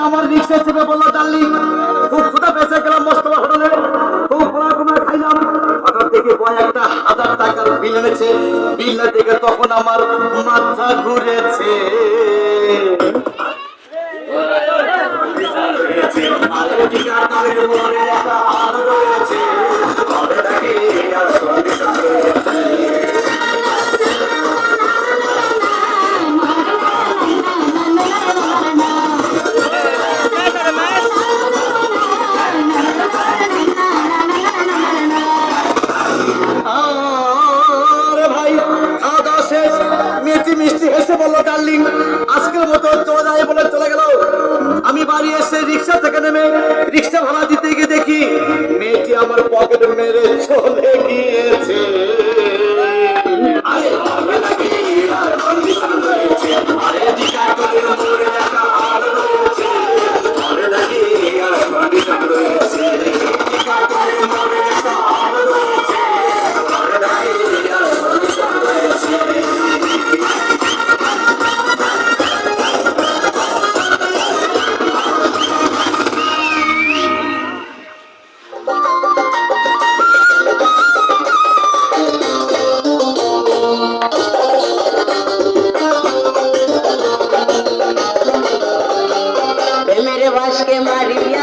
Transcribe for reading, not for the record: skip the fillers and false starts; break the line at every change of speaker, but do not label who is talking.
আমার রিক্সা চেপে বললো ডার্লিং খুব ক্ষুধা পেয়েছে, গেলাম মোস্তফা হোটেলে, খুব খোলা কমায় খাইলাম। হঠাৎ দেখে বয় একটা 1000 টাকার বিল এনেছে। বিলটা দেখে তখন আমার মাথা ঘুরেছে। মিষ্টি হেসে বললো ডার্লিং আজকের মতো চলে যায় বলে চলে গেল। আমি বাড়ি এসে রিক্সা থেকে নেমে রিক্সা ভাড়া দিতে গিয়ে দেখি মেয়েটি আমার পকেট মেরে চলে গিয়েছে।
Maria